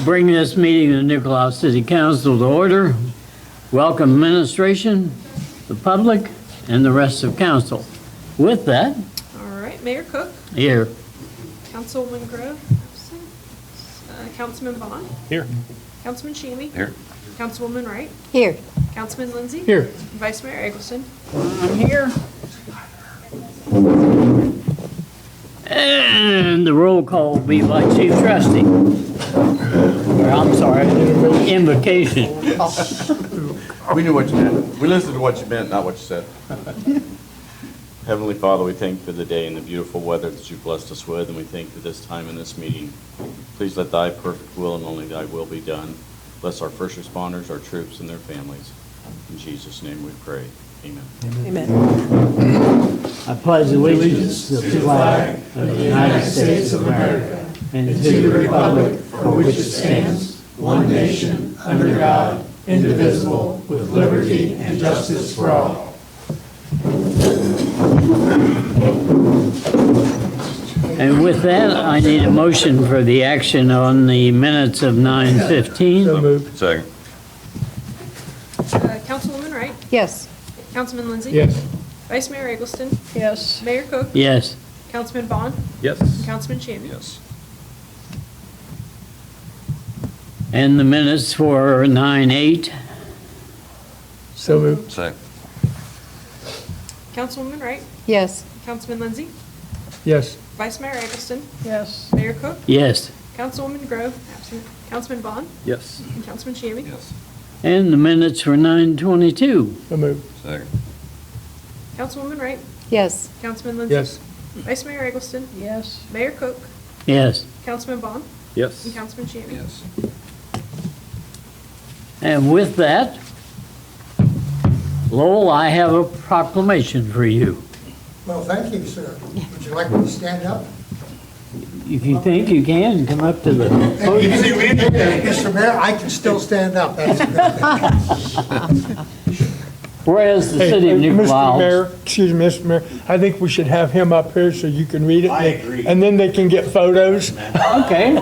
Bring this meeting of the Nicolau City Council to order. Welcome administration, the public, and the rest of council. With that, All right, Mayor Cook, here. Councilwoman Grove, absent. Councilman Vaughn, Here. Councilman Shammy. Here. Councilwoman Wright, Here. Councilman Lindsay. Here. Vice Mayor Eggleston. I'm here. And the roll call will be by Chief Trustee. Or, I'm sorry, invocation. We knew what you meant. We listened to what you meant, not what you said. Heavenly Father, we thank you for the day and the beautiful weather that you've blessed us with, and we thank you for this time in this meeting. Please let thy perfect will and only thy will be done. Bless our first responders, our troops, and their families. In Jesus' name we pray. Amen. Amen. I pledge allegiance to the flag of the United States of America and to the republic for which it stands, one nation, under God, indivisible, with liberty and justice for all. And with that, I need a motion for the action on the minutes of 9:15. Second. Councilwoman Wright, Yes. Councilman Lindsay. Yes. Vice Mayor Eggleston. Yes. Mayor Cook, Yes. Councilman Vaughn, Yes. Councilman Shammy. Yes. And the minutes for 9:8. So moved. Second. Councilwoman Wright, Yes. Councilman Lindsay, Yes. Vice Mayor Eggleston, Yes. Mayor Cook, Yes. Councilwoman Grove, absent. Councilman Vaughn, Yes. and Councilman Shammy. Yes. And the minutes for 9:22. So moved. Second. Councilwoman Wright, Yes. Councilman Lindsay. Yes. Vice Mayor Eggleston, Yes. Mayor Cook, Yes. Councilman Vaughn, Yes. and Councilman Shammy. Yes. And with that, Lowell, I have a proclamation for you. Well, thank you, sir. Would you like me to stand up? If you think you can, come up to the podium. Mr. Mayor, I can still stand up. That's a good thing. Whereas the city of Mr. Nicolau. Mayor, excuse me, Mr. Mayor, I think we should have him up here so you can read it. I agree. And then they can get photos. Okay,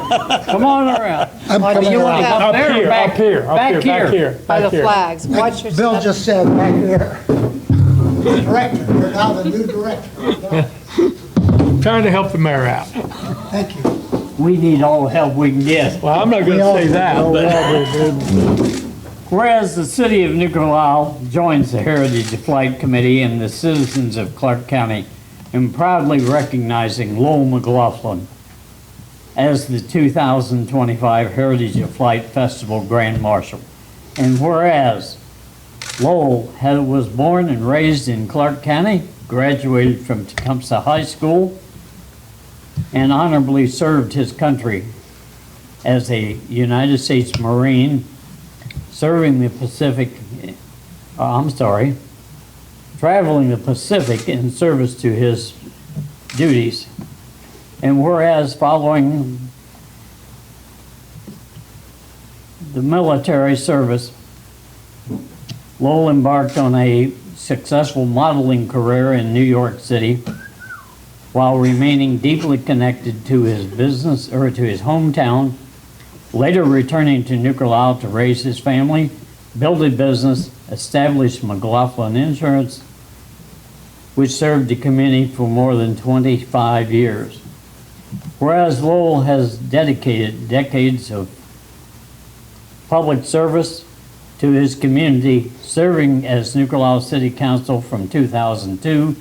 come on around. I'm coming You want to around. come there or back? Up here, Back here. By the back here. flags. Watch your Bill step. just said back here. Director, you're now the new director. Trying to help the mayor out. Thank you. We need all the help we can get. Well, I'm not We gonna all say do. that, but. Whereas the city of Nicolau joins the Heritage Flight Committee and the citizens of Clark County in proudly recognizing Lowell McLaughlin as the 2025 Heritage of Flight Festival Grand Marshal. And whereas Lowell was born and raised in Clark County, graduated from Tecumseh High School, and honorably served his country as a United States Marine, traveling the Pacific in service to his duties. And whereas following the military service, Lowell embarked on a successful modeling career in New York City while remaining deeply connected to his business or to his hometown, later returning to Nicolau to raise his family, build a business, establish McLaughlin Insurance, which served the community for more than 25 years. Whereas Lowell has dedicated decades of public service to his community, serving as Nicolau City Council from 2002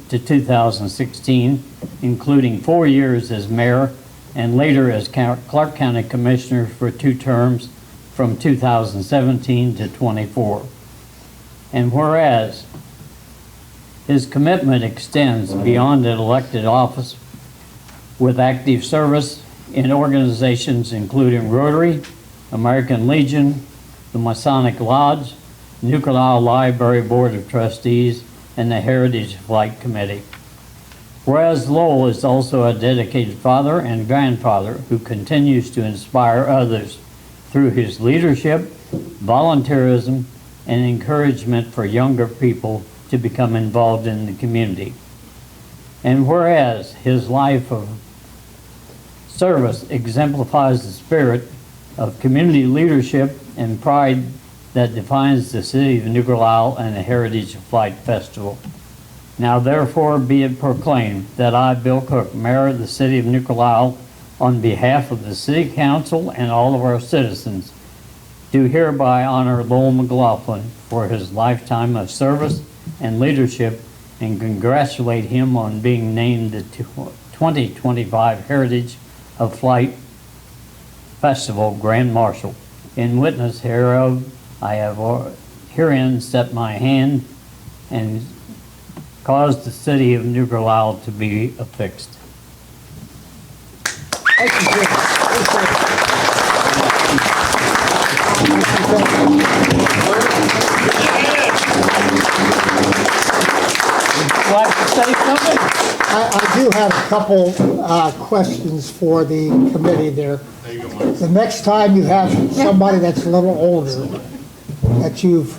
to 2016, including 4 years as mayor and later as Clark County Commissioner for 2 terms from 2017 to 24. And whereas his commitment extends beyond an elected office with active service in organizations including Rotary, American Legion, the Masonic Lodge, Nicolau Library Board of Trustees, and the Heritage Flight Committee. Whereas Lowell is also a dedicated father and grandfather who continues to inspire others through his leadership, volunteerism, and encouragement for younger people to become involved in the community. And whereas his life of service exemplifies the spirit of community leadership and pride that defines the city of New Carlisle and the Heritage of Flight Festival. Now therefore be it proclaimed that I, Bill Cook, Mayor of the City of New Carlisle, on behalf of the City Council and all of our citizens, do hereby honor Lowell McLaughlin for his lifetime of service and leadership and congratulate him on being named the 2025 Heritage of Flight Festival Grand Marshal. In witness hereof, I have herein set my hand and caused the City of New Carlisle to be affixed. Thank you, Jim. Appreciate Like to say something? I do have a couple questions for the committee there. The next time you have somebody that's a little older, that you've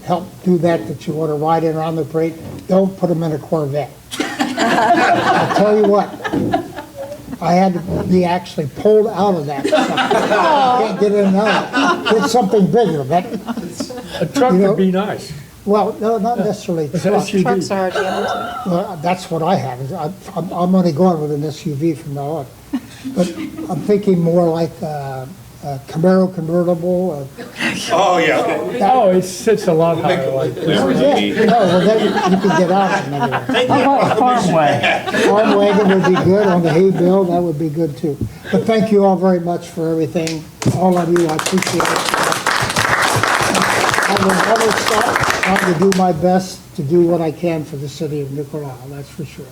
helped do that you want to ride in around the parade, don't put them in a Corvette. I'll tell you what, I had to be actually pulled out of that. Can't get in and out. Get something bigger, but, A truck would be nice. well, no, not necessarily It's trucks. SUV. Trucks are the Well, that's what I have. Is I'm only going with an SUV from now on. But I'm thinking more like a Camaro convertible. Oh, yeah. Oh, it sits a lot higher like this. No, well, then you can get out of them anyway. How about farm wagon? Farm wagon would be good on the hay bale. That would be good too. But thank you all very much for everything. All of you, I appreciate it. I will never stop trying to do my best to do what I can for the city of New Carlisle, that's for sure.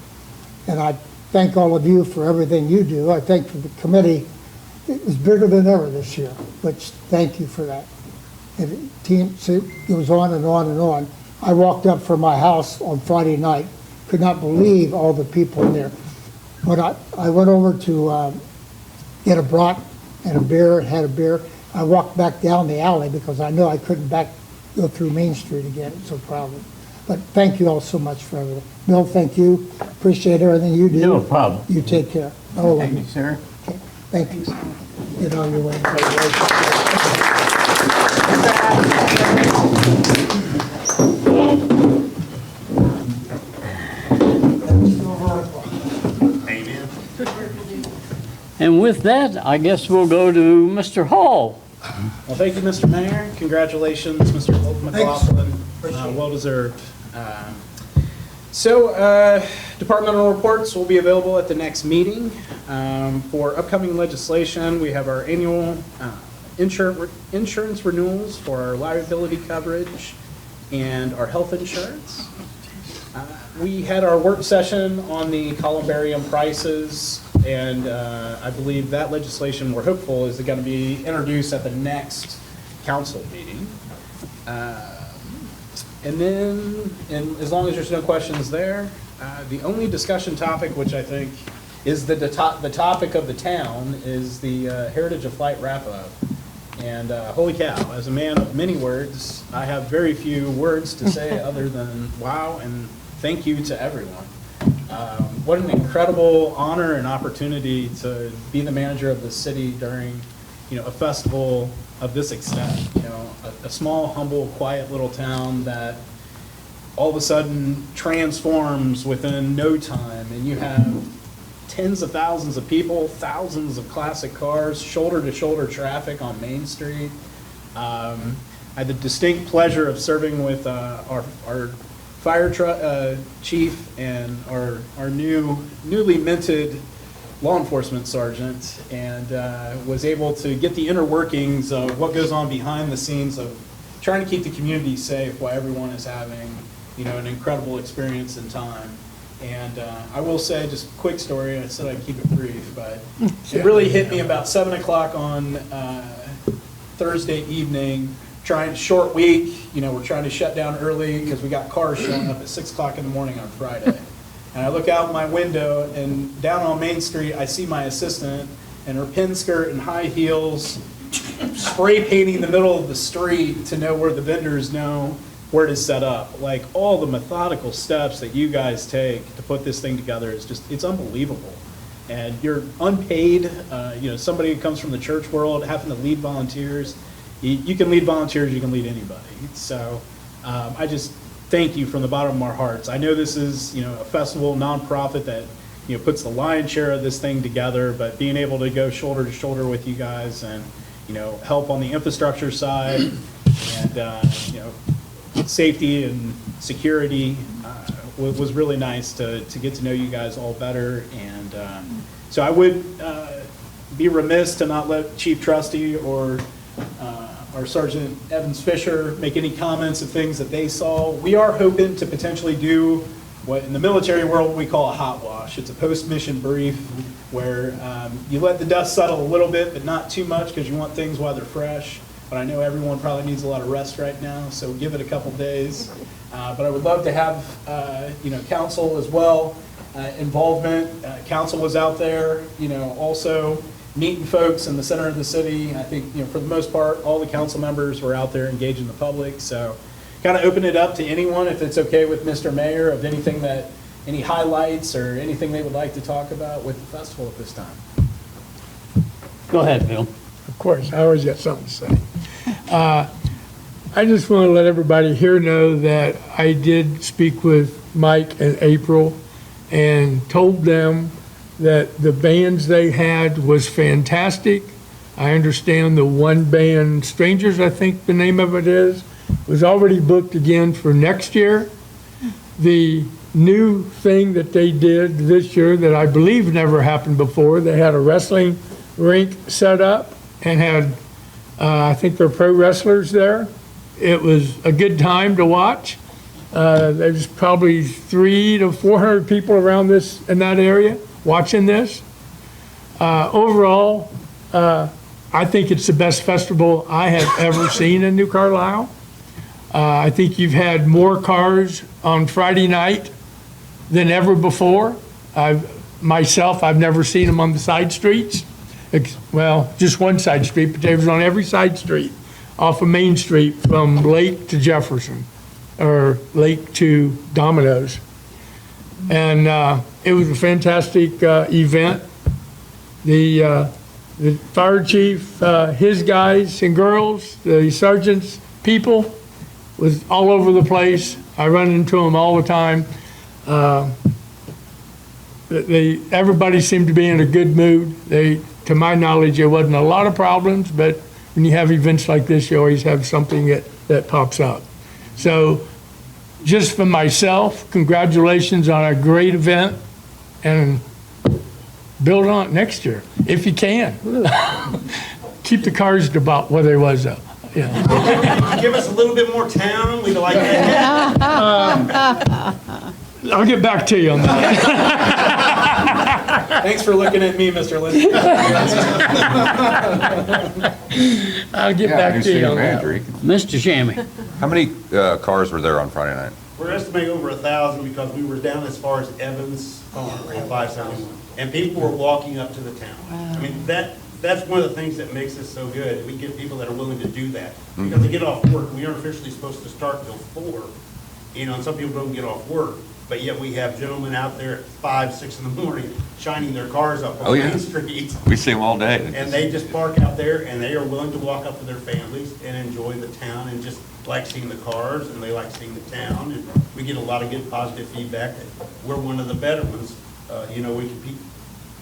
And I thank all of you for everything you do. I thank the committee. It was bigger than ever this year, which thank you for that. And it goes on and on and on. I walked up from my house on Friday night, could not believe all the people in there. When I went over to get a brat and a beer, had a beer, I walked back down the alley because I knew I couldn't go through Main Street again, it's so crowded. But thank you all so much for everything. Bill, thank you. Appreciate everything you do. No problem. You take care. All of Thank you. you, sir. Thank you. Get on your way. And with that, I guess we'll go to Mr. Hall. Well, thank you, Mr. Mayor. Congratulations, Mr. McLaughlin. Well deserved. Departmental reports will be available at the next meeting. For upcoming legislation, we have our annual insurance renewals for our liability coverage and our health insurance. We had our work session on the columbarium prices, and I believe that legislation, we're hopeful, is going to be introduced at the next council meeting. And then, as long as there's no questions there, the only discussion topic, which I think is the topic of the town, is the Heritage of Flight wrap-up. And holy cow, as a man of many words, I have very few words to say other than wow and thank you to everyone. What an incredible honor and opportunity to be the manager of the city during, a festival of this extent. A small, humble, quiet little town that all of a sudden transforms within no time, and you have tens of thousands of people, thousands of classic cars, shoulder-to-shoulder traffic on Main Street. I had the distinct pleasure of serving with our fire chief and our newly minted law enforcement sergeant, and was able to get the inner workings of what goes on behind the scenes of trying to keep the community safe while everyone is having, an incredible experience in time. And I will say, just a quick story, I said I'd keep it brief, but it really hit me about 7 o'clock on Thursday evening, short week, we're trying to shut down early because we got cars showing up at 6 o'clock in the morning on Friday. And I look out my window, and down on Main Street, I see my assistant in her pin skirt and high heels, spray painting the middle of the street to know where the vendors know where to set up. Like, all the methodical steps that you guys take to put this thing together is it's unbelievable. And you're unpaid, somebody who comes from the church world, having to lead volunteers. You can lead volunteers, you can lead anybody. So I just thank you from the bottom of our hearts. I know this is, a festival nonprofit that, puts the lion's share of this thing together, but being able to go shoulder to shoulder with you guys and, help on the infrastructure side and, safety and security was really nice to get to know you guys all better. And so I would be remiss to not let Chief Trustee or our Sergeant Evans Fisher make any comments of things that they saw. We are hoping to potentially do what in the military world we call a hot wash. It's a post-mission brief where you let the dust settle a little bit, but not too much because you want things while they're fresh. But I know everyone probably needs a lot of rest right now, so give it a couple days. But I would love to have, council as well, involvement. Council was out there, also meeting folks in the center of the city. I think, for the most part, all the council members were out there engaging the public. So kind of open it up to anyone, if it's okay with Mr. Mayor, of anything any highlights or anything they would like to talk about with the festival at this time. Go ahead, Bill. Of course, I always got something to say. I just want to let everybody here know that I did speak with Mike and April and told them that the bands they had was fantastic. I understand the one band, Strangers, I think the name of it is, was already booked again for next year. The new thing that they did this year that I believe never happened before, they had a wrestling rink set up and had, I think they're pro wrestlers there. It was a good time to watch. There's probably 300 to 400 people around in that area watching this. Overall, I think it's the best festival I have ever seen in New Carlisle. I think you've had more cars on Friday night than ever before. I've never seen them on the side streets. Well, just one side street, but they was on every side street off of Main Street from Lake to Jefferson, or Lake to Domino's. And it was a fantastic event. The fire chief, his guys and girls, the sergeants, people, was all over the place. I run into them all the time. Everybody seemed to be in a good mood. To my knowledge, there wasn't a lot of problems, but when you have events like this, you always have something that pops up. So just for myself, congratulations on a great event, and build on it next year, if you can. Keep the cars to about where they was, though. Yeah. Give us a little bit more town, we'd like that. I'll get back to you on that. Thanks for looking at me, Mr. Lindsay. I'll get back to you on that. Mr. Shammy. How many cars were there on Friday night? We're estimating over 1,000 because we were down as far as Evans on 571. And people were walking up to the town. I mean, that's one of the things that makes us so good. We get people that are willing to do that. Because they get off work, we aren't officially supposed to start till 4. And some people don't get off work. But yet we have gentlemen out there at 5, 6 in the morning shining their cars up on Main Street. We see them all day. And they just park out there and they are willing to walk up with their families and enjoy the town and just like seeing the cars and they like seeing the town. And we get a lot of good positive feedback that we're one of the better ones. We compete.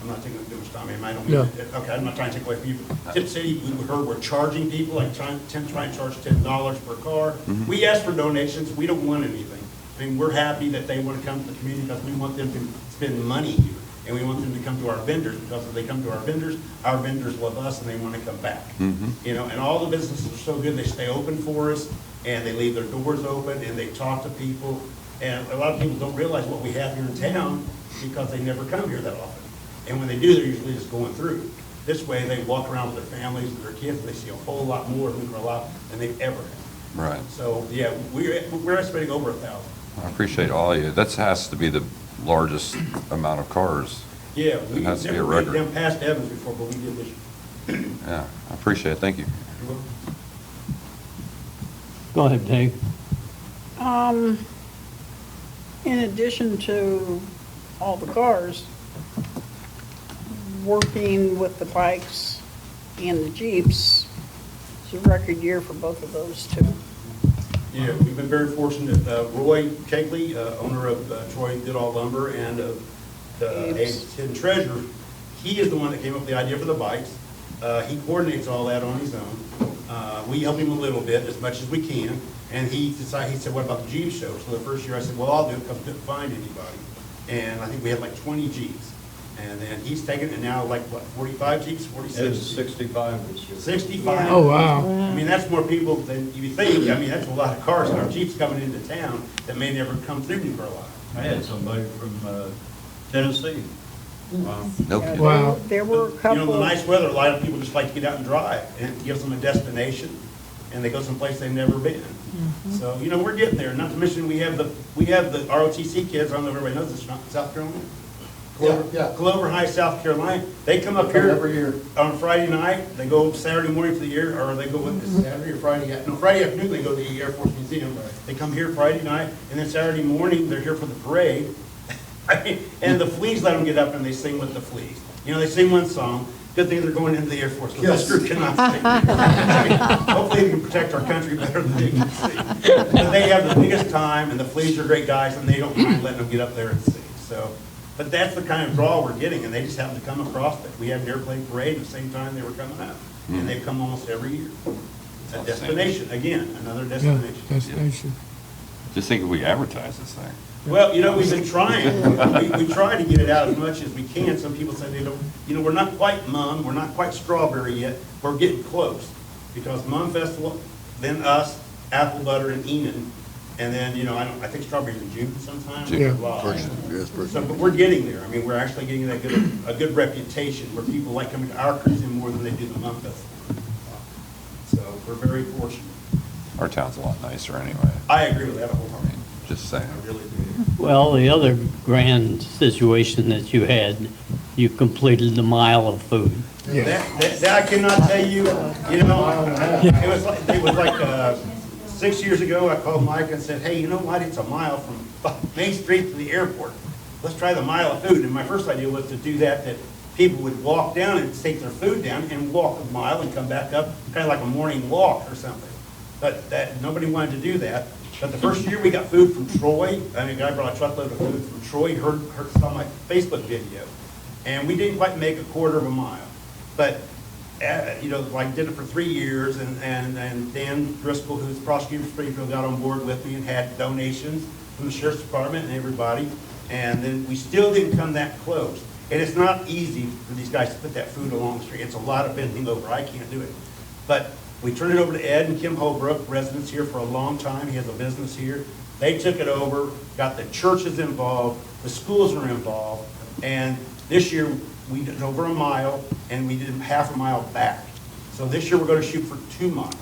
I'm not taking too much time, I don't mean okay, I'm not trying to take away from you. Tip City, we heard we're charging people, like trying to charge $10 per car. We ask for donations, we don't want anything. I mean, we're happy that they want to come to the community because we want them to spend money here. And we want them to come to our vendors because if they come to our vendors love us and they want to come back. And all the businesses are so good, they stay open for us and they leave their doors open and they talk to people. And a lot of people don't realize what we have here in town because they never come here that often. And when they do, they're usually just going through. This way, they walk around with their families and their kids, and they see a whole lot more of New Carlisle than they've ever had. Right. So, yeah, we're estimating over 1,000. I appreciate all of you. That has to be the largest amount of cars. Yeah, we It has to be a never record. made them past Evans before, but we did this year. Yeah, I appreciate it. Thank you. Go ahead, Dave. In addition to all the cars, working with the bikes and the Jeeps, it's a record year for both of those too. Yeah, we've been very fortunate. Roy Kegley, owner of Troy Goodall Lumber and of the Abe's. Hidden Treasure, he is the one that came up with the idea for the bikes. He coordinates all that on his own. We help him a little bit, as much as we can, and he said, what about the Jeep show? So the first year I said, well, I'll do it, because I couldn't find anybody. And I think we had like 20 Jeeps. And then he's taken it now, like, what, 45 Jeeps, 46? It was 65 this year. 65. Oh, wow. I mean, that's more people than you think. I mean, that's a lot of cars, and our Jeeps coming into town that may never come through New Carlisle. I had somebody from Tennessee. Wow. No Yeah, kidding. Wow. There were a You know, the couple, nice weather, a lot of people just like to get out and drive, and it gives them a destination, and they go someplace they've never been. So, you know, we're getting there, not to mention, we have the ROTC kids, I don't know if everybody knows this, South Carolina? Yeah. Clover High, South Carolina, they come up here. Every year. On Friday night, they go Saturday morning to the air, or they go, what, Saturday or Friday? No, Friday afternoon, they go to the Air Force Museum. They come here Friday night, and then Saturday morning, they're here for the parade. I mean, and the Fleas let them get up and they sing with the Fleas. You know, they sing one song. Good thing they're going into the Air Force, because this group cannot sing. I mean, hopefully they can protect our country better than they can sing. But they have the biggest time, and the Fleas are great guys, and they don't mind letting them get up there and sing. So, but that's the kind of draw we're getting, and they just happen to come across it. We had an airplane parade at the same time they were coming up, and they come almost every year. A destination, again, another Yeah, destination. destination. Just think if we advertise this thing. Well, you know, we've been trying. We try to get it out as much as we can. Some people say they don't, you know, we're not quite Mum, we're not quite Strawberry yet. We're getting close. Because Mum Festival, then us, Apple Butter, and Enon. And then, you know, I think Strawberry's in June sometime. Yeah. July. So, but we're getting there. I mean, we're actually getting a good reputation where people like coming to our cruising more than they do the Mum Festival. So we're very fortunate. Our town's a lot nicer anyway. I agree with that wholeheartedly. Just saying. I really do. Well, the other grand situation that you had, you completed the mile of food. That I cannot tell you, you know, it was like 6 years ago, I called Mike and said, hey, you know what, it's a mile from Main Street to the airport. Let's try the mile of food. And my first idea was to do that people would walk down and take their food down and walk a mile and come back up, kind of like a morning walk or something. But nobody wanted to do that. But the first year we got food from Troy. I mean, a guy brought a truckload of food from Troy, saw my Facebook video. And we didn't quite make a quarter of a mile. But, you know, I did it for 3 years, and Dan Driscoll, who's the prosecutor for Springfield, got on board with me and had donations from the Sheriff's Department and everybody. And then we still didn't come that close. And it's not easy for these guys to put that food along the street. It's a lot of bending over. I can't do it. But we turned it over to Ed and Kim Holbrook, residents here for a long time. He has a business here. They took it over, got the churches involved, the schools were involved, and this year we did over a mile, and we did half a mile back. So this year we're going to shoot for 2 miles.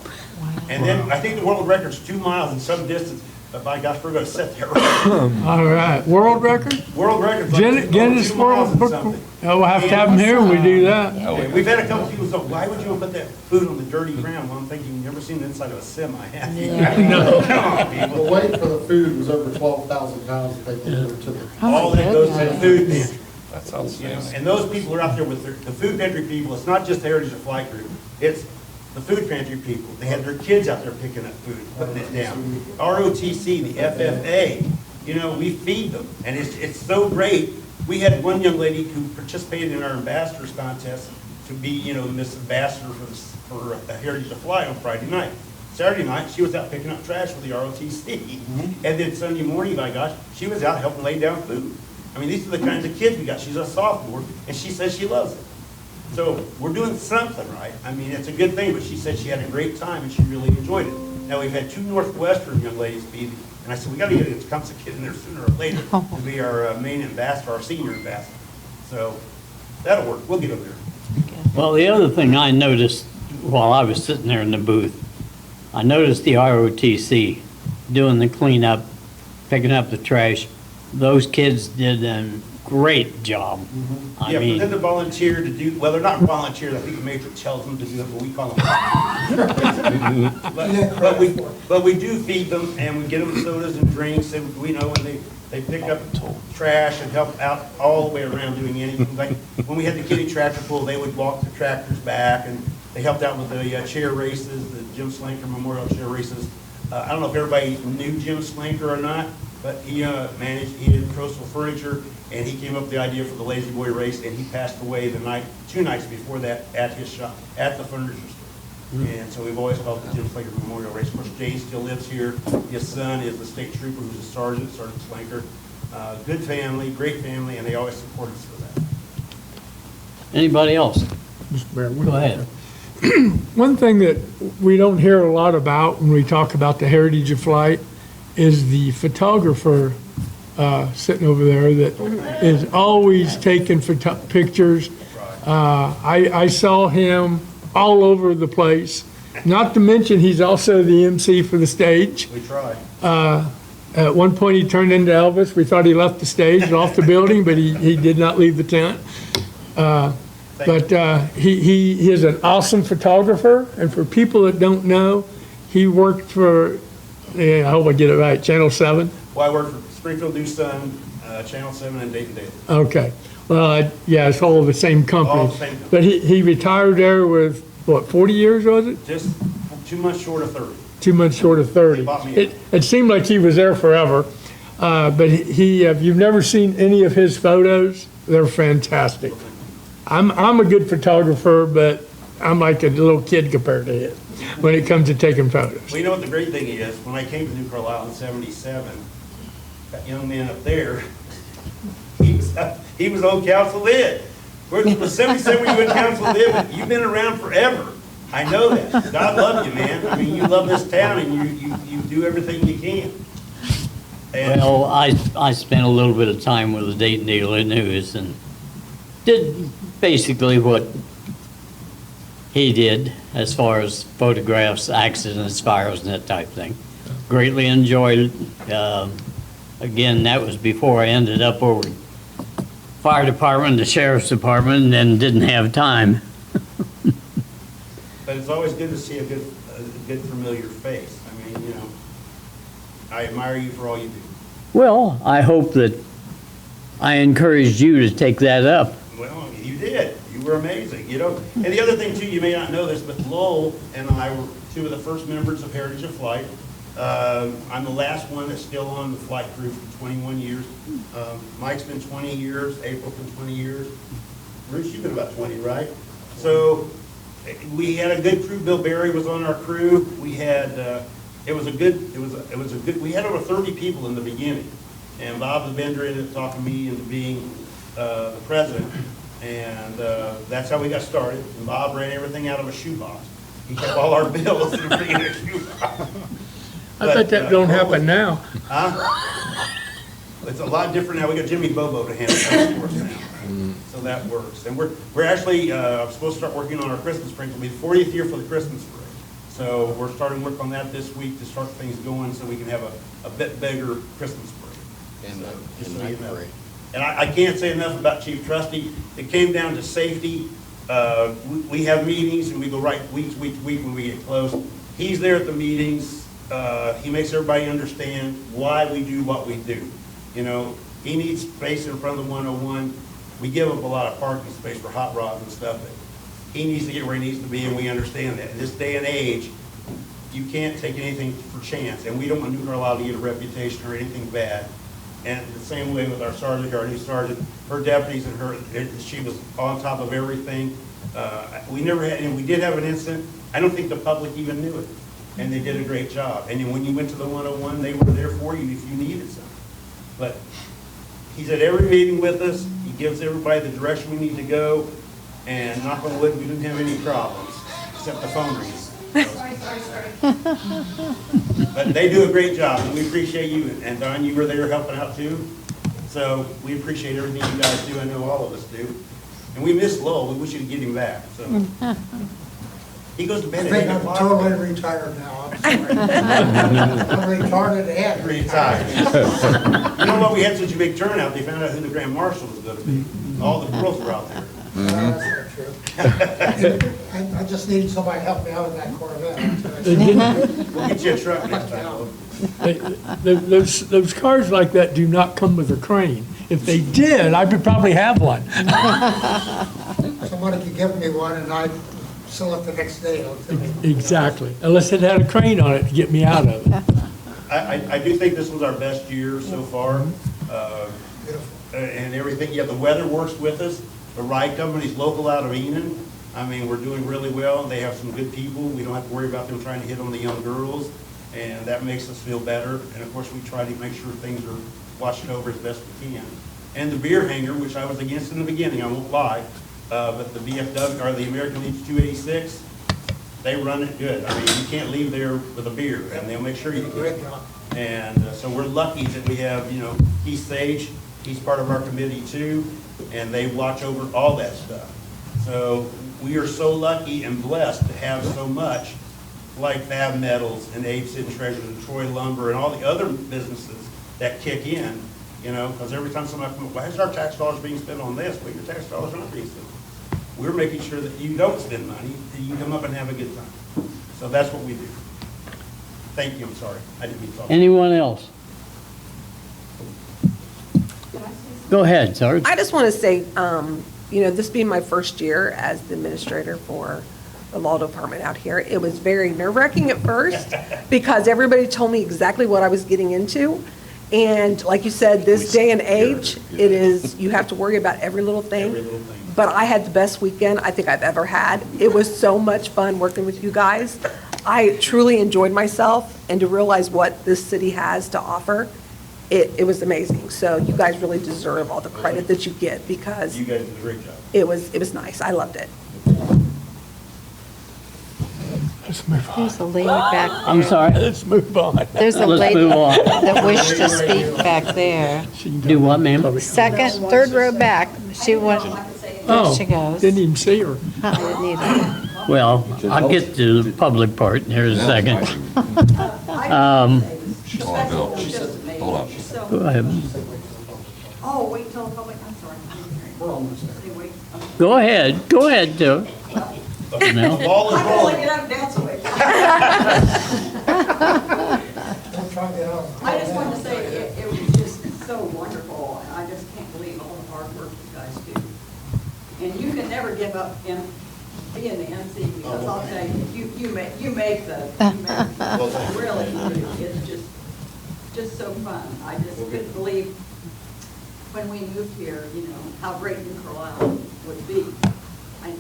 And then I think the world record's 2 miles in some distance, but by gosh, we're going to set that record. All right, world record? World record's like Guinness 2 miles World and Book. something. Oh, we'll have to have them here when we do that. And we've had a couple people say, why would you want to put that food on the dirty ground? Well, I'm thinking, you've never seen the inside of a semi, have you? No. Come on, people. The weight for the food was over 12,000 pounds that they delivered to the. All that goes to the food pantry. That's You know, outstanding. and those people are out there with the food pantry people. It's not just the Heritage of Flight group. It's the food pantry people. They had their kids out there picking up food, putting it down. ROTC, the FFA, you know, we feed them. And it's so great. We had one young lady who participated in our ambassadors contest to be, you know, Miss Ambassador for the Heritage of Flight on Friday night. Saturday night, she was out picking up trash with the ROTC. And then Sunday morning, by gosh, she was out helping lay down food. I mean, these are the kinds of kids we got. She's a sophomore, and she says she loves it. So we're doing something right. I mean, it's a good thing, but she said she had a great time, and she really enjoyed it. Now, we've had 2 Northwestern young ladies be, and I said, we got to get a Tecumseh kid in there sooner or later to be our main ambassador, our senior ambassador. So that'll work. We'll get them there. Well, the other thing I noticed while I was sitting there in the booth, I noticed the ROTC doing the cleanup, picking up the trash. Those kids did a great job. I Yeah, mean, but then they volunteer to do, well, they're not volunteers, I think the matrix tells them to do it, but we call them. But we do feed them, and we get them sodas and drinks, and we know, and They pick up trash and help out all the way around doing anything. Like, when we had the kiddie tractor pull, they would walk the tractors back, and they helped out with the chair races, the Jim Slinker Memorial Chair Races. I don't know if everybody knew Jim Slinker or not, but he did Coastal Furniture, and he came up with the idea for the Lazy Boy race, and he passed away two nights before that at his shop, at the furniture store. And so we've always called it the Jim Slinker Memorial Race. Of course, Jay still lives here. His son is the state trooper who's a sergeant, Sergeant Slinker. Good family, great family, and they always support us for that. Anybody else? Mr. Mayor, Go ahead. One thing that we don't hear a lot about when we talk about the heritage of flight is the photographer sitting over there that is always taking pictures. I saw him all over the place. Not to mention, he's also the MC for the stage. We try. At one point, he turned into Elvis. We thought he left the stage and off the building, but he did not leave the tent. But he is an awesome photographer, and for people that don't know, he worked for, I hope I get it right, Channel 7? Well, I work for Springfield News Sun, Channel 7, and Dayton Daily. Okay. Well, yeah, it's all the same company. All the same company. But he retired there with, what, 40 years, was it? Just 2 months short of 30. 2 months short of 30. They bought me It seemed like he was there forever. But if you've never seen any of his photos, they're fantastic. I'm a good photographer, but I'm like a little kid compared to him when it comes to taking photos. Well, you know what the great thing is? When I came to New Carlisle in '77, that young man up there, he was on Council Lid. For 77 you were in Council Lid, but you've been around forever. I know that. God love you, man. I mean, you love this town, and you do everything you can. And Well, I spent a little bit of time with the Dayton Daily News and did basically what he did as far as photographs, accidents, fires, and that type of thing. Greatly enjoyed it. Again, that was before I ended up over fire department, the sheriff's department, and didn't have time. But it's always good to see a good familiar face. I mean, you know, I admire you for all you do. Well, I hope that I encouraged you to take that up. Well, you did. You were amazing, you know. And the other thing, too, you may not know this, but Lowell and I were two of the first members of Heritage of Flight. I'm the last one that's still on the flight crew for 21 years. Mike's been 20 years, April's been 20 years. Bruce, you've been about 20, right? So we had a good crew. Bill Berry was on our crew. We had, we had over 30 people in the beginning. And Bob the Bender ended up talking me into being the president. And that's how we got started. And Bob ran everything out of a shoebox. He kept all our bills in a shoebox. I bet that don't happen now. Huh? It's a lot different now. We got Jimmy Bobo to handle things for us now. So that works. And we're actually supposed to start working on our Christmas parade. It'll be the 40th year for the Christmas parade. So we're starting work on that this week to start things going so we can have a bit bigger Christmas parade. And So, the just so you night know. parade. And I can't say enough about Chief Trusty. It came down to safety. We have meetings and we go right week to week when we get close. He's there at the meetings. He makes everybody understand why we do what we do. You know, he needs space in front of the 101. We give up a lot of parking space for hot rods and stuff. But he needs to get where he needs to be, and we understand that. In this day and age, you can't take anything for chance, and we don't want New Carlisle to get a reputation or anything bad. And the same way with our sergeant, our new sergeant, her deputies and her, she was on top of everything. We never had, and we did have an incident. I don't think the public even knew it, and they did a great job. And then when you went to the 101, they were there for you if you needed something. But he's at every meeting with us. He gives everybody the direction we need to go. And knock on wood, we didn't have any problems, except the phone rings. But they do a great job, and we appreciate you. And Don, you were there helping out too. So we appreciate everything you guys do. I know all of us do. And we miss Lowell. We wish you could get him back. So he goes to I bed at think 8 I'm o'clock. totally retired now, I'm sorry. I'm retarded and Retired. You know what? We had such a big turnout. They found out who the Grand Marshal was going to be. All the girls were out there. That's not true. I just needed somebody to help me out in that Corvette. We'll get you a truck next time. Those cars like that do not come with a crane. If they did, I would probably have one. Somebody could give me one and I'd sell it the next day. I'll tell you. Exactly, unless it had a crane on it to get me out of it. I do think this was our best year so far. And everything, yeah, the weather works with us. The ride company's local out of Enid. I mean, we're doing really well. They have some good people. We don't have to worry about them trying to hit on the young girls, and that makes us feel better. And of course, we try to make sure things are watched over as best we can. And the beer hanger, which I was against in the beginning, I won't lie, but the VFW, or the American Legion 286, they run it good. I mean, you can't leave there with a beer, and they'll make sure you Great do. job. And so we're lucky that we have, Keith Sage, he's part of our committee too, and they watch over all that stuff. So we are so lucky and blessed to have so much, like Fab Metals and Abe Sit and Treasures and Troy Lumber and all the other businesses that kick in, because every time somebody comes, why is our tax dollars being spent on this? Well, your tax dollars aren't being spent. We're making sure that you don't spend money, that you come up and have a good time. So that's what we do. Thank you, I'm sorry. I didn't mean to talk. Anyone else? Go ahead, Sarge. I just want to say, this being my first year as the administrator for the law department out here, it was very nerve-wracking at first because everybody told me exactly what I was getting into. And like you said, this day and age, it is, you have to worry about every little thing. Every little thing. But I had the best weekend I think I've ever had. It was so much fun working with you guys. I truly enjoyed myself, and to realize what this city has to offer, it was amazing. So you guys really deserve all the credit that you get because You guys did a great job. it was nice. I loved it. Let's move on. There's a lady back, I'm sorry. Let's move on. there's a Let's lady move on. that wished to speak back there. Do what, ma'am? Second, third row back. She went, Oh, there she goes. didn't even see her. I didn't either. Well, I'll get to the public part in here in a second. Hold on, Bill. Hold on. Go ahead. Oh, wait till the public, I'm sorry. Go ahead. Go ahead, Joe. No? Ball is rolling. get up and dance away. Don't try that on. I just wanted to say, it was just so wonderful, and I just can't believe all the hard work you guys do. And you can never give up in being the MC, because I'll tell you, you make really, it's just so fun. I just couldn't believe when we moved here, how great New Carlisle would be.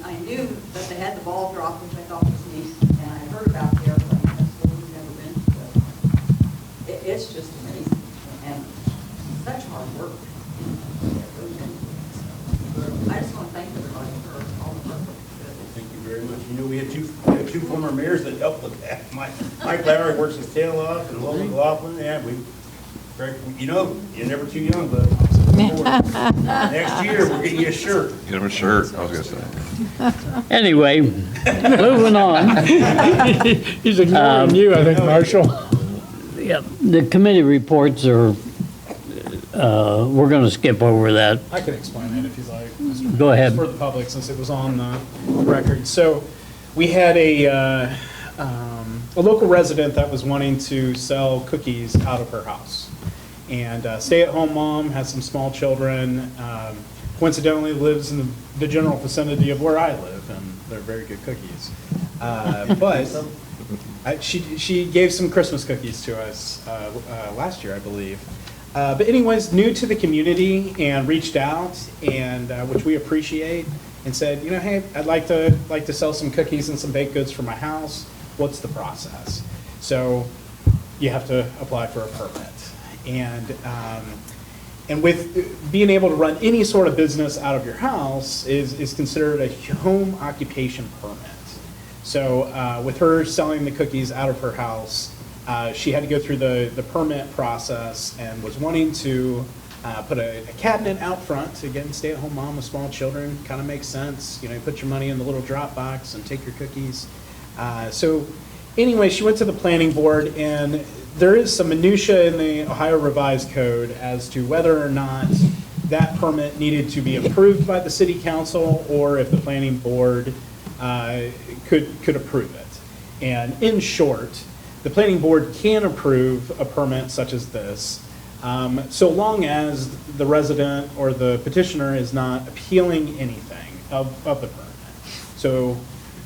I knew that they had the ball drop, which I thought was neat, and I heard about the airplane festival, we've never been to it. It's just amazing, and such hard work. I just want to thank everybody for all the hard work. Thank you very much. We had two former mayors that helped with that. Mike Lowry works his tail off, and Lola McLaughlin, you're never too young, but next year, we're getting you a shirt. Get him a shirt, I was gonna say. Anyway, moving on. He's ignoring you, I think, Marshall. Yeah, the committee reports are, we're going to skip over that. I can explain it if you'd like. Mr. Go ahead. For the public, since it was on the record. So we had a local resident that was wanting to sell cookies out of her house. And stay-at-home mom, has some small children, coincidentally lives in the general vicinity of where I live, and they're very good cookies. But she gave some Christmas cookies to us last year, I believe. But anyways, new to the community and reached out, and which we appreciate, and said, hey, I'd like to sell some cookies and some baked goods for my house. What's the process? So you have to apply for a permit. And with being able to run any sort of business out of your house is considered a home occupation permit. So with her selling the cookies out of her house, she had to go through the permit process and was wanting to put a cabinet out front. Again, stay-at-home mom with small children, kind of makes sense. You put your money in the little drop box and take your cookies. So anyway, she went to the planning board, and there is some minutia in the Ohio Revised Code as to whether or not that permit needed to be approved by the city council or if the planning board could approve it. And in short, the planning board can approve a permit such as this, so long as the resident or the petitioner is not appealing anything of the permit. So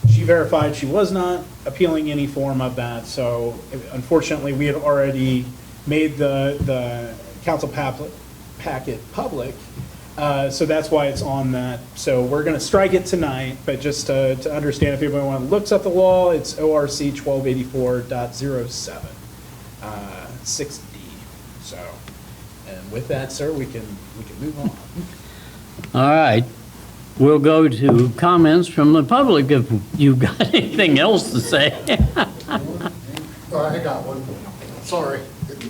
she verified she was not appealing any form of that, so unfortunately, we had already made the council packet public, so that's why it's on that. So we're going to strike it tonight, but just to understand, if anybody looks up the law, it's ORC 1284.07, 6D. So, and with that, sir, we can move on. All right. We'll go to comments from the public if you've got anything else to say. I got one. Sorry.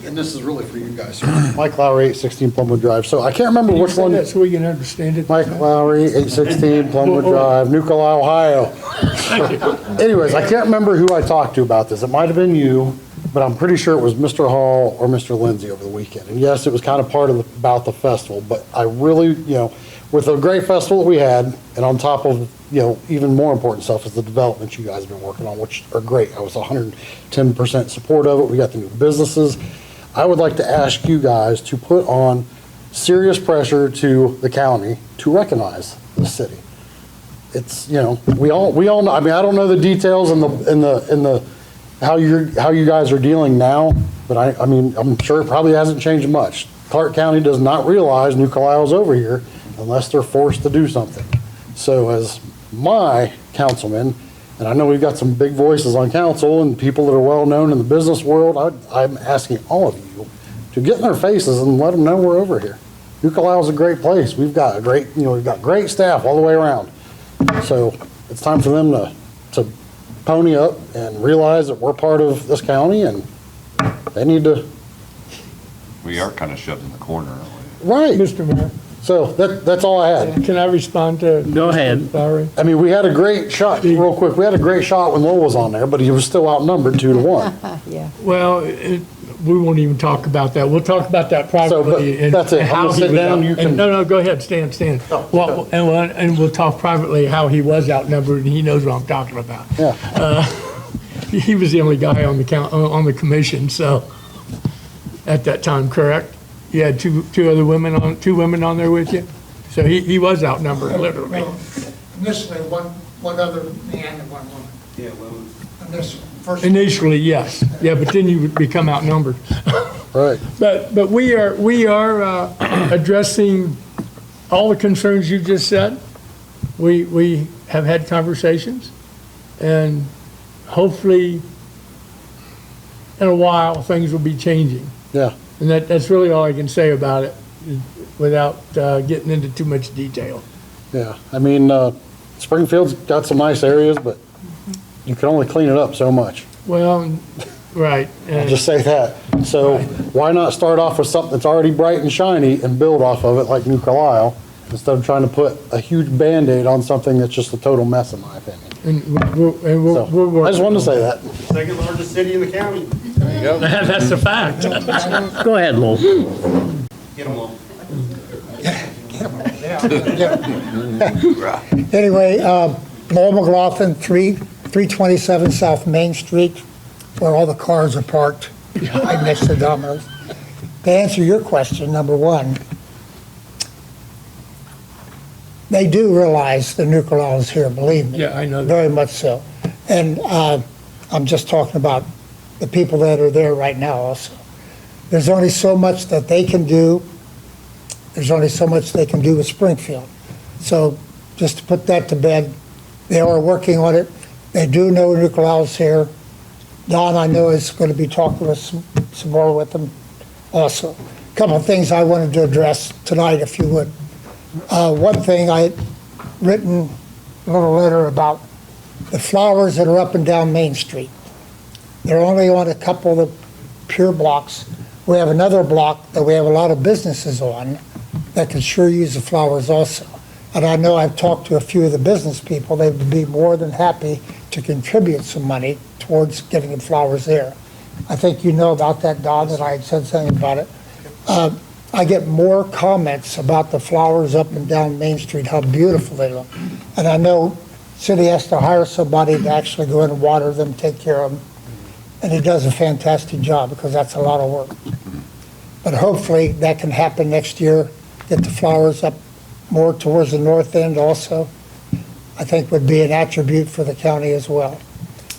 And this is really for you guys. Mike Lowry, 816 Plumwood Drive. So I can't remember which Say one. that so we can understand it. Mike Lowry, 816 Plumwood Drive, Nucala, Ohio. Anyways, I can't remember who I talked to about this. It might have been you, but I'm pretty sure it was Mr. Hall or Mr. Lindsay over the weekend. And yes, it was kind of part of about the festival, but I really, with the great festival that we had, and on top of, even more important stuff is the developments you guys have been working on, which are great. I was 110% support of it. We got the new businesses. I would like to ask you guys to put on serious pressure to the county to recognize the city. It's, we all know, I mean, I don't know the details in the how you guys are dealing now, but I mean, I'm sure it probably hasn't changed much. Clark County does not realize New Carlisle's over here unless they're forced to do something. So as my councilman, and I know we've got some big voices on council and people that are well-known in the business world, I'm asking all of you to get in their faces and let them know we're over here. New Carlisle's a great place. We've got we've got great staff all the way around. So it's time for them to pony up and realize that we're part of this county and they need to. We are kind of shoved in the corner, aren't we? Right. Mr. Mayor. So that's all I had. Can I respond to? Go ahead. Lowry? I mean, we had a great shot, real quick. We had a great shot when Lowell was on there, but he was still outnumbered 2-1. Yeah. Well, we won't even talk about that. We'll talk about that privately. but that's it. I'm gonna sit down, you can- No, go ahead, stand. Well, and we'll talk privately how he was outnumbered, and he knows what I'm talking about. Yeah. He was the only guy on the commission, so, at that time, correct? You had two women on there with you? So he was outnumbered, literally. Initially, one other man and one woman. Yeah, well, Initially, yes. Yeah, but then you would become outnumbered. Right. But we are addressing all the concerns you just said. We have had conversations, and hopefully, in a while, things will be changing. Yeah. And that's really all I can say about it, without getting into too much detail. Yeah. I mean, Springfield's got some nice areas, but you can only clean it up so much. Well, right. I'll just say that. So why not start off with something that's already bright and shiny and build off of it like New Carlisle, instead of trying to put a huge Band-Aid on something that's just a total mess, in my opinion. And we'll So, work. I just wanted to say that. second largest city in the county. That's a fact. Go ahead, Lowell. Get them all. Anyway, Lowell McLaughlin, 327 South Main Street, where all the cars are parked, right next to Domino's. To answer your question, number one, they do realize the New Carlisle is here, believe me. Yeah, I know that. Very much so. And I'm just talking about the people that are there right now also. There's only so much that they can do. There's only so much they can do with Springfield. So just to put that to bed, they are working on it. They do know New Carlisle's here. Don, I know, is going to be talking with some more with them also. A couple of things I wanted to address tonight, if you would. One thing, I had written a little letter about the flowers that are up and down Main Street. They're only on a couple of pure blocks. We have another block that we have a lot of businesses on that could sure use the flowers also. And I know I've talked to a few of the business people. They would be more than happy to contribute some money towards getting the flowers there. I think you know about that, Don, that I had said something about it. I get more comments about the flowers up and down Main Street, how beautiful they look. And I know city has to hire somebody to actually go in and water them, take care of them. and he does a fantastic job because that's a lot of work. But hopefully that can happen next year, get the flowers up more towards the north end also. I think would be an attribute for the county as well.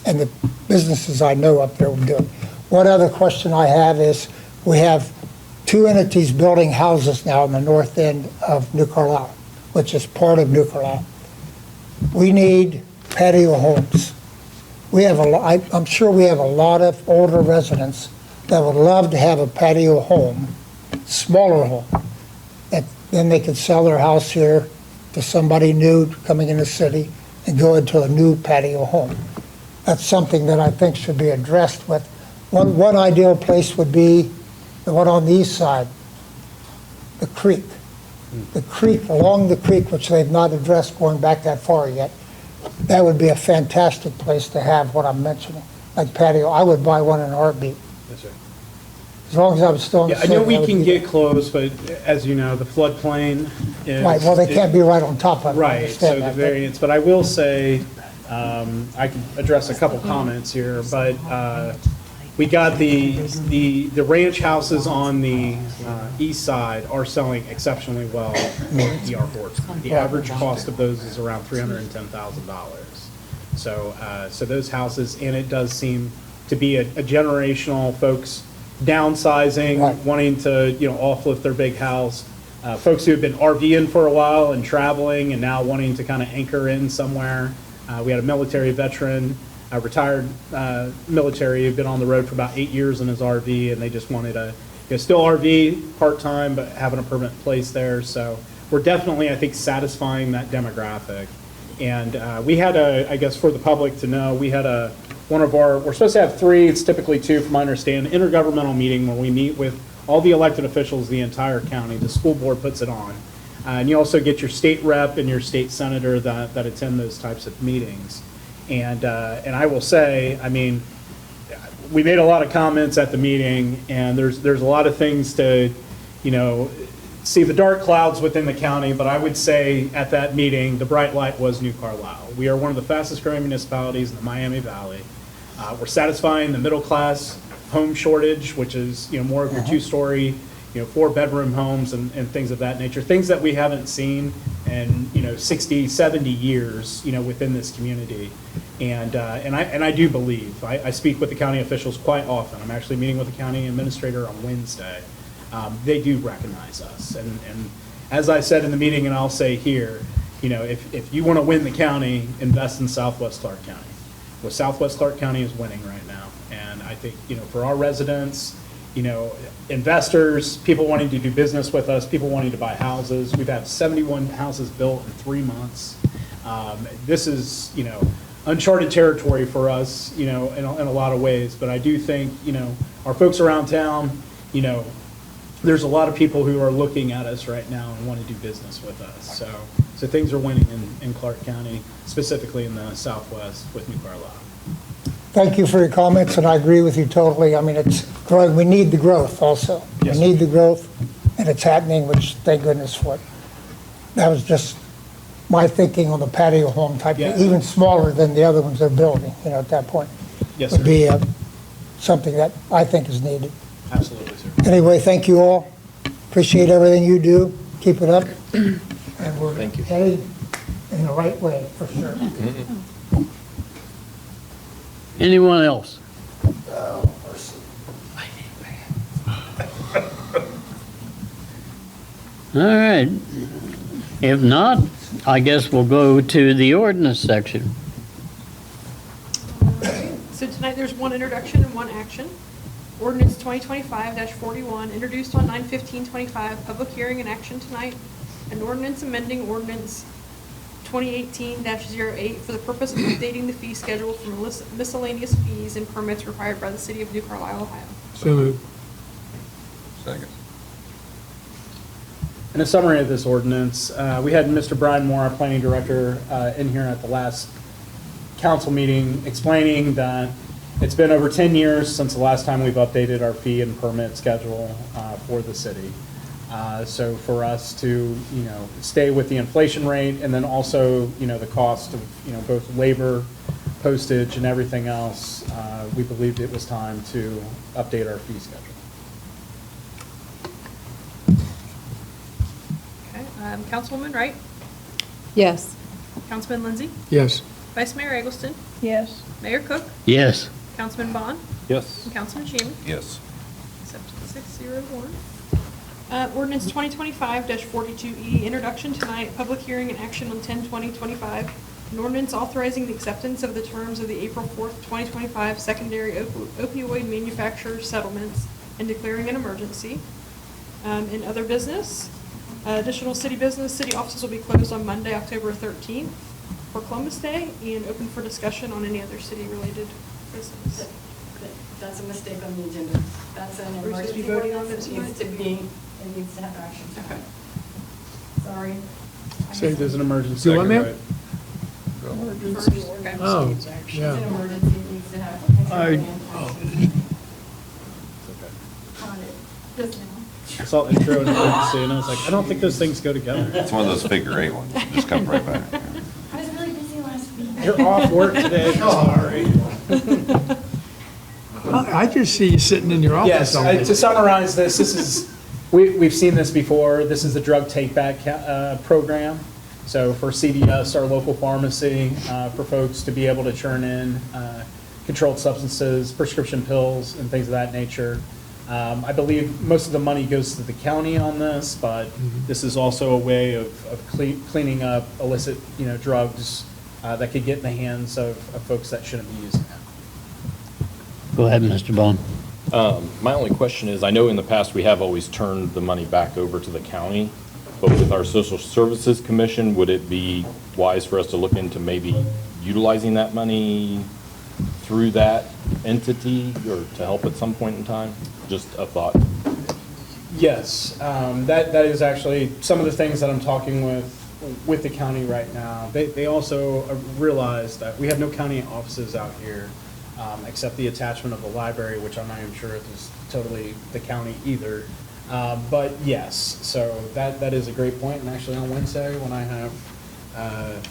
And the businesses I know up there will do it. One other question I have is, we have two entities building houses now in the north end of New Carlisle, which is part of New Carlisle. We need patio homes. We have I'm sure we have a lot of older residents that would love to have a patio home, smaller home, that then they could sell their house here to somebody new coming in the city and go into a new patio home. That's something that I think should be addressed with. One ideal place would be the one on the east side, the creek. The creek, along the creek, which they've not addressed going back that far yet. That would be a fantastic place to have what I'm mentioning, like patio. I would buy one in a heartbeat. Yes, sir. As long as I was still in the Yeah, I city. know we would can be get close, but as you know, the floodplain is. there. Right, well, they can't be right on top of it. I Right, so understand the that, but- variance, but I will say, I can address a couple comments here, but we got the ranch houses on the east side are selling exceptionally well with DR boards. The average cost of those is around $310,000. So those houses, and it does seem to be a generational folks downsizing, Right. wanting to, offload their big house. Folks who have been RVing for a while and traveling and now wanting to kind of anchor in somewhere. We had a military veteran, a retired military, who'd been on the road for about 8 years in his RV, and they just wanted a, still RV, part-time, but having a permanent place there. So we're definitely, I think, satisfying that demographic. And we had I guess for the public to know, we had we're supposed to have 3, it's typically 2 from my understanding, intergovernmental meeting where we meet with all the elected officials of the entire county. The school board puts it on. And you also get your state rep and your state senator that attend those types of meetings. And I will say, I mean, we made a lot of comments at the meeting, and there's a lot of things to, see the dark clouds within the county, but I would say at that meeting, the bright light was New Carlisle. We are one of the fastest growing municipalities in the Miami Valley. We're satisfying the middle class home shortage, which is, more of your 2-story, 4-bedroom homes and things of that nature, things that we haven't seen in, 60, 70 years, within this community. And I do believe, I speak with the county officials quite often. I'm actually meeting with the county administrator on Wednesday. They do recognize us. And as I said in the meeting, and I'll say here, if you want to win the county, invest in Southwest Clark County. Well, Southwest Clark County is winning right now. And I think, for our residents, investors, people wanting to do business with us, people wanting to buy houses. We've had 71 houses built in 3 months. This is, uncharted territory for us, in a lot of ways. But I do think, our folks around town, there's a lot of people who are looking at us right now and want to do business with us. So things are winning in Clark County, specifically in the Southwest with New Carlisle. Thank you for your comments, and I agree with you totally. I mean, it's growing. We need the growth also. Yes, We need the growth, and it's happening, which thank goodness for it. That was just my thinking on the patio home type, Yeah. even smaller than the other ones they're building, at that point. Yes, Would sir. be something that I think is needed. Absolutely, sir. Anyway, thank you all. Appreciate everything you do. Keep it up. And we're headed in the right way, for sure. Anyone else? All right. If not, I guess we'll go to the ordinance section. So tonight, there's one introduction and one action. Ordinance 2025-41, introduced on 9/15/25, public hearing and action tonight. An ordinance amending ordinance 2018-08 for the purpose of updating the fee schedule for miscellaneous fees and permits required by the city of New Carlisle, Ohio. So moved. Second. In a summary of this ordinance, we had Mr. Brian Moore, our planning director, in here at the last council meeting explaining that it's been over 10 years since the last time we've updated our fee and permit schedule for the city. So for us to, stay with the inflation rate and then also, the cost of, both labor postage and everything else, we believed it was time to update our fee schedule. Okay, Councilwoman Wright, Yes. Councilman Lindsay, Yes. Vice Mayor Eggleston, Yes. Mayor Cook, Yes. Councilman Bond, Yes. and Councilman Shammy. Yes. Accepted 601. Ordinance 2025-42E, introduction tonight, public hearing and action on 10/20/25. An ordinance authorizing the acceptance of the terms of the April 4th, 2025 secondary opioid manufacturer settlements and declaring an emergency. In other business, additional city business, city offices will be closed on Monday, October 13th for Columbus Day and open for discussion on any other city-related business. That's a mistake on the agenda. That's an We're supposed to be emergency voting on ordinance. this It needs to be, it needs to have action. Okay. Sorry. Say There's an emergency. Do what, ma'am? right? Okay. Oh, It's yeah. an emergency, it needs to have. Caught it just now. I saw intro and emergency, and I was like, I don't think those things go together. It's one of those figure eight ones. Just come right back. I was really busy last week. You're off work today, sorry. I just see you sitting in your office Yes, all day. to summarize this, we've seen this before. This is the drug take-back program. So for CVS, our local pharmacy, for folks to be able to churn in controlled substances, prescription pills, and things of that nature. I believe most of the money goes to the county on this, but this is also a way of cleaning up illicit, drugs that could get in the hands of folks that shouldn't be using them. Go ahead, Mr. Bond. My only question is, I know in the past we have always turned the money back over to the county, but with our Social Services Commission, would it be wise for us to look into maybe utilizing that money through that entity or to help at some point in time? Just a thought. Yes, that is actually some of the things that I'm talking with the county right now. They also realize that we have no county offices out here, except the attachment of the library, which I'm not even sure if is totally the county either. But yes, so that is a great point, and actually on Wednesday, when I have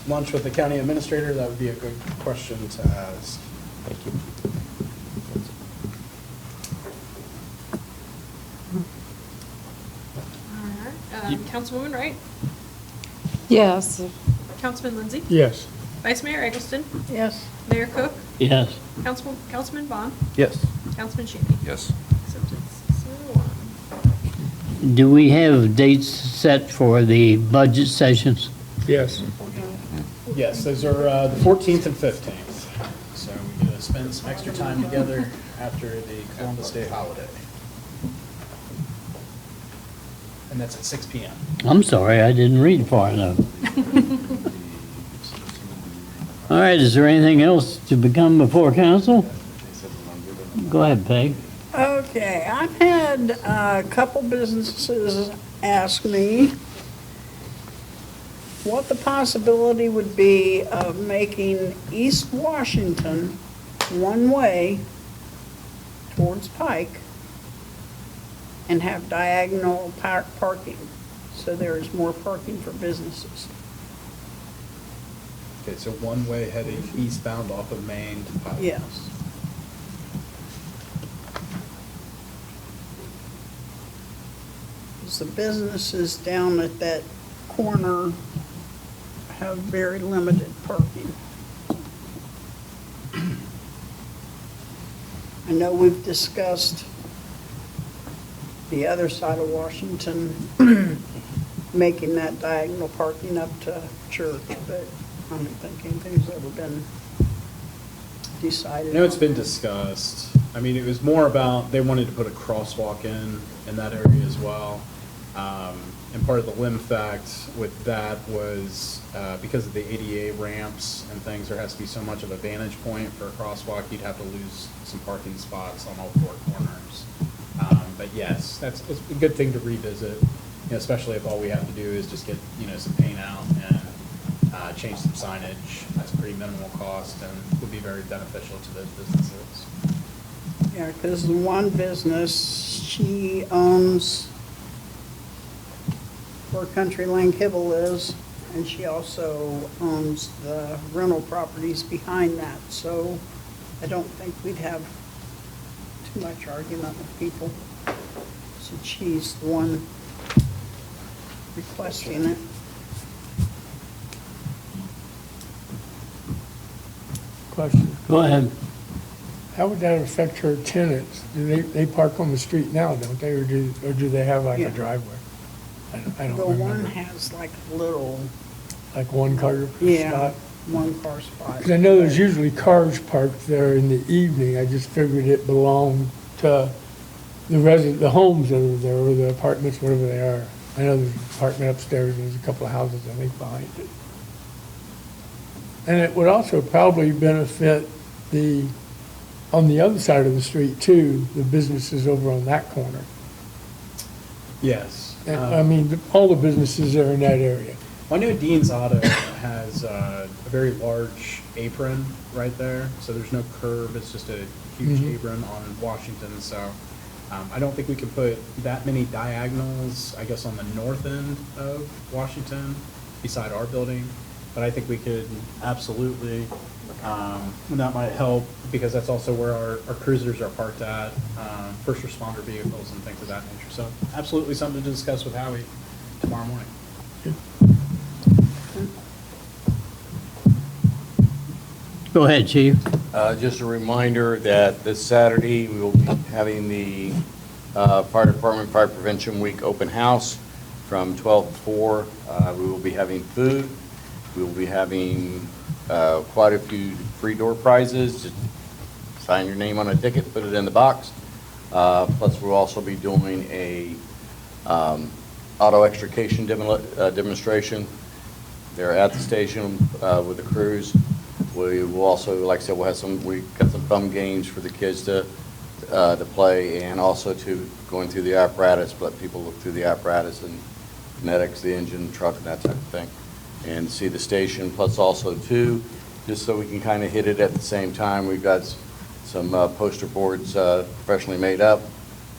lunch with the county administrator, that would be a good question to ask. Thank you. All right. Councilwoman Wright, Yes. Councilman Lindsay, Yes. Vice Mayor Eggleston, Yes. Mayor Cook, Yes. Councilman Bond, Yes. Councilman Shammy. Yes. Accepted 601. Do we have dates set for the budget sessions? Yes. Yes, those are the 14th and 15th. So we get to spend some extra time together after the Columbus Day holiday. And that's at 6 p.m. I'm sorry, I didn't read far enough. All right, is there anything else to become before council? Go ahead, Peg. Okay, I've had a couple businesses ask me what the possibility would be of making East Washington one-way towards Pike and have diagonal parking, so there is more parking for businesses. Okay, so one way heading eastbound off of Main to Pike. Yes. The businesses down at that corner have very limited parking. I know we've discussed the other side of Washington, making that diagonal parking up to Church, but I don't think anything's ever been decided. I know it's been discussed. I mean, it was more about, they wanted to put a crosswalk in that area as well. And part of the limb fact with that was because of the ADA ramps and things, there has to be so much of a vantage point for a crosswalk, you'd have to lose some parking spots on all four corners. But yes, it's a good thing to revisit, especially if all we have to do is just get, some paint out and change some signage. That's pretty minimal cost and would be very beneficial to those businesses. Yeah, because the one business, she owns where Country Lane Kibble is, and she also owns the rental properties behind that, so I don't think we'd have too much argument with people, since she's the one requesting it. Question. Go ahead. How would that affect her tenants? Do they park on the street now, don't they, or do they have like Yeah. a driveway? I don't The one remember. has like a little, Like one car yeah, spot? one car spot. Because I know there's usually cars parked there in the evening. I just figured it belonged to the homes that are there, or the apartments, whatever they are. I know there's an apartment upstairs, and there's a couple of houses, I think, behind it. And it would also probably benefit on the other side of the street too, the businesses over on that corner. Yes. And, I mean, all the businesses are in that area. I know Dean's Auto has a very large apron right there, so there's no curb, it's just a huge apron on Washington, so I don't think we can put that many diagonals, I guess, on the north end of Washington beside our building, but I think we could absolutely, and that might help, because that's also where our cruisers are parked at, first responder vehicles and things of that nature, so absolutely something to discuss with Howie tomorrow morning. Go ahead, Chief. Just a reminder that this Saturday, we will be having the Fire Department Fire Prevention Week open house from 12 to 4. We will be having food. We will be having quite a few free door prizes. Just sign your name on a ticket, put it in the box. Plus, we'll also be doing a auto extrication demonstration. They're at the station with the crews. We will also, like I said, we got some fun games for the kids to play, and also to going through the apparatus, let people look through the apparatus and kinetics, the engine, truck, and that type of thing, and see the station. Plus also too, just so we can kind of hit it at the same time, we've got some poster boards professionally made up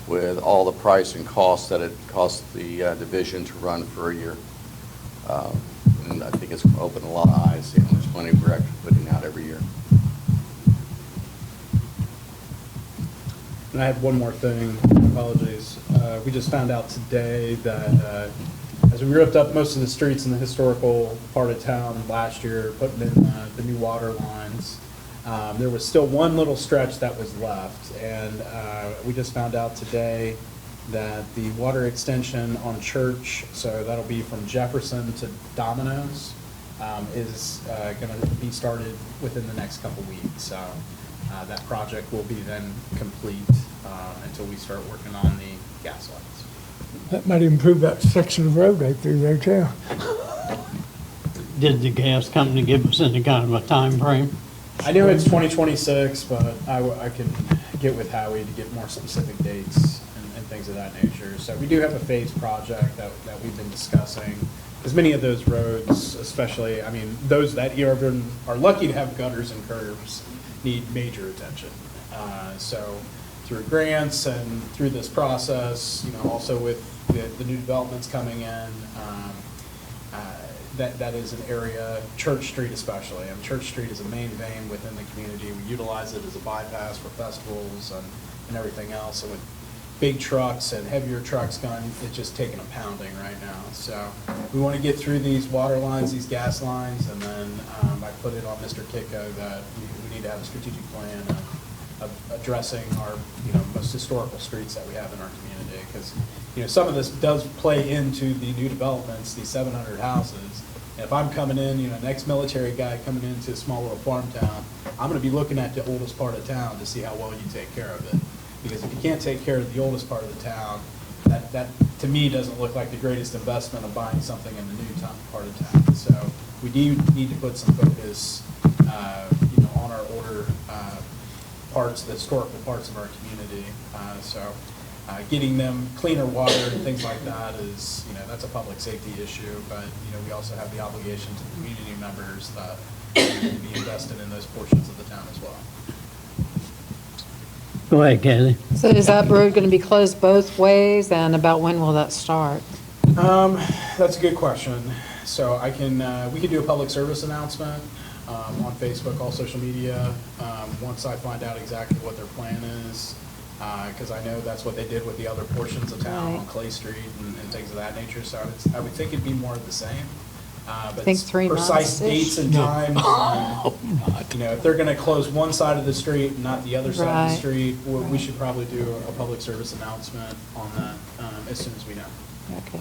with all the price and cost that it costs the division to run for a year. And I think it's opened a lot of eyes, seeing how much money we're actually putting out every year. And I have one more thing, apologies. We just found out today that as we ripped up most of the streets in the historical part of town last year, putting in the new water lines, there was still one little stretch that was left. And we just found out today that the water extension on Church, so that'll be from Jefferson to Domino's, is going to be started within the next couple weeks. So that project will be then complete until we start working on the gas lines. That might improve that section of road right through there too. Did the gas company give us any kind of a time frame? I know it's 2026, but I can get with Howie to get more specific dates and things of that nature. So we do have a phased project that we've been discussing. Because many of those roads, especially, I mean, those that are lucky to have gutters and curbs, need major attention. So through grants and through this process, also with the new developments coming in, that is an area, Church Street especially. I mean, Church Street is a main vein within the community. We utilize it as a bypass for festivals and everything else. And with big trucks and heavier trucks going, it's just taking a pounding right now. So we want to get through these water lines, these gas lines, and then I put it on Mr. Kitco that we need to have a strategic plan of addressing our most historical streets that we have in our community. Because some of this does play into the new developments, these 700 houses. And if I'm coming in, an ex-military guy coming into a small little farm town, I'm going to be looking at the oldest part of town to see how well you take care of it. Because if you can't take care of the oldest part of the town, that to me doesn't look like the greatest investment of buying something in the new part of town. So we do need to put some focus, on our older parts, the historical parts of our community. So getting them cleaner water and things like that is, that's a public safety issue. But we also have the obligation to the community members that need to be invested in those portions of the town as well. Go ahead, Kathy. So is that road going to be closed both ways, and about when will that start? That's a good question. So I can, we could do a public service announcement on Facebook, all social media, once I find out exactly what their plan is. Because I know that's what they did with the other portions of town on Right. Clay Street and things of that nature. So I would think it'd be more of the same. But Think 3 precise months-ish? dates and times. You know, if they're going to close one side of the street and not the other side of the Right. street, we should probably do a public service announcement on that as soon as we know. Okay.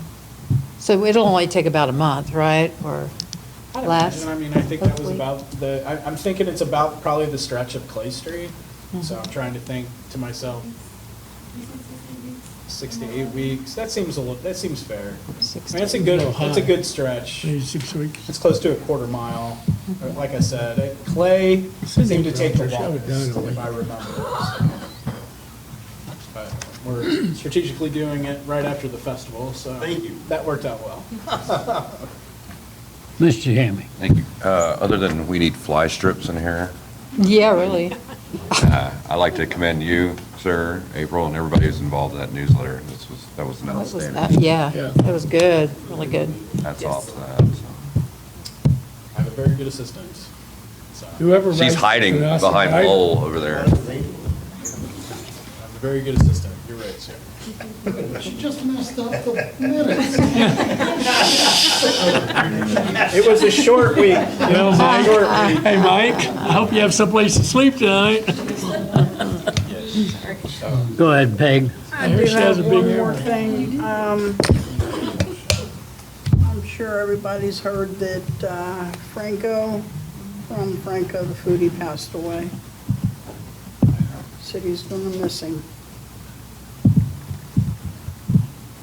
So it'll only take about a month, right? Or I'd less? imagine. I mean, I think that was hopefully? about I'm thinking it's about probably the stretch of Clay Street. Mm-hmm. So I'm trying to think to myself, 6 to 8 weeks. That seems fair. I mean, it's a good stretch. Maybe 6 weeks. It's close to a quarter mile. Like I said, Clay seemed to take the longest, if I remember. But we're strategically doing it right after the festival, so. Thank you. That worked out well. Mr. Hammy. Thank you. Other than we need fly strips in here, Yeah, really. I'd like to commend you, sir, April, and everybody who's involved in that newsletter. That was an What was outstanding. that? Yeah, it was good, really good. That's Yes. off to that. So. I have a very good assistant, so. Whoever She's writes hiding it, I behind said, Lowell over there. I have a very good assistant. You're right, sir. She just messed up the minutes. It was a short week. Well, Mike, hey, Mike, I hope you have someplace to sleep tonight. Go ahead, Peg. I Here do she has have a big one more arrow. thing. I'm sure everybody's heard that Franco, from Franco the foodie, passed away. City's gonna miss him.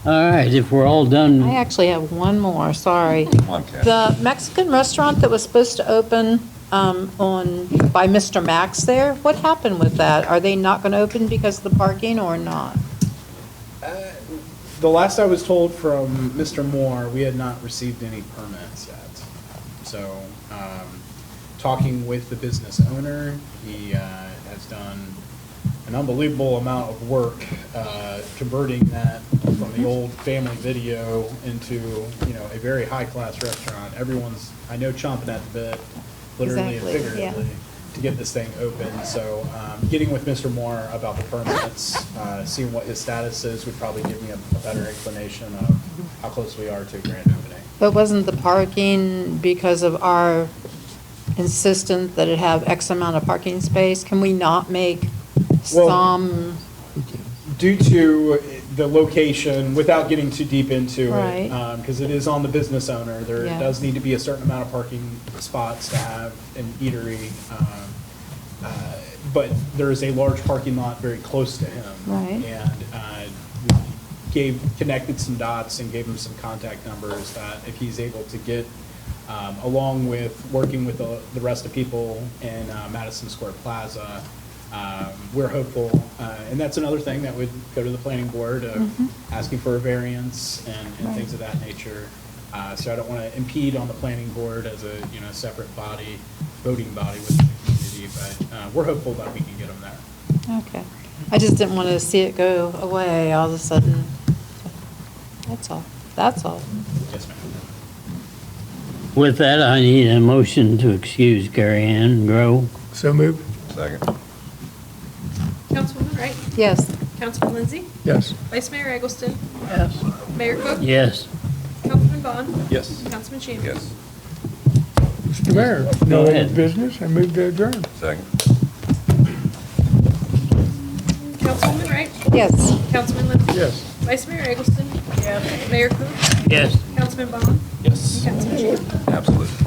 All right, if we're all done. I actually have one more, sorry. Come on, Kat. The Mexican restaurant that was supposed to open by Mr. Max there, what happened with that? Are they not going to open because of the parking or not? The last I was told from Mr. Moore, we had not received any permits yet. So, talking with the business owner, he has done an unbelievable amount of work converting that from the old family video into, a very high-class restaurant. Everyone's, I know, chomping at the bit, literally and Exactly, yeah. figuratively, to get this thing open. So getting with Mr. Moore about the permits, seeing what his status is would probably give me a better inclination of how close we are to a grand opening. But wasn't the parking because of our insistence that it have X amount of parking space? Can we not make Well- some, Due to the location, without getting too deep into Right. it, because it is on the business owner, there Yeah. does need to be a certain amount of parking spots to have an eatery. But there is a large parking lot very close to him. Right. And connected some dots and gave him some contact numbers that if he's able to get, along with working with the rest of people in Madison Square Plaza, we're hopeful, and that's another thing that would go to the planning board of asking for a variance and things of that nature. So I don't want to impede on the planning board as a, separate body, voting body within the community, but we're hopeful that we can get them there. okay. I just didn't want to see it go away all of a sudden. That's all, that's all. Yes, ma'am. With that, I need a motion to excuse Carrie Ann Grow. So moved. Second. Councilwoman Wright? Yes. Councilman Lindsay? Yes. Vice Mayor Eggleston? Yes. Mayor Cook? Yes. Councilman Bond? Yes. Councilman Shammy? Yes. Mr. Mayor, Go no other ahead. business, I move to adjourn. Second. Councilwoman Wright? Yes. Councilman Lindsay? Yes. Vice Mayor Eggleston? Yes. Mayor Cook? Yes. Councilman Bond? Yes. Councilman Shammy? Absolutely.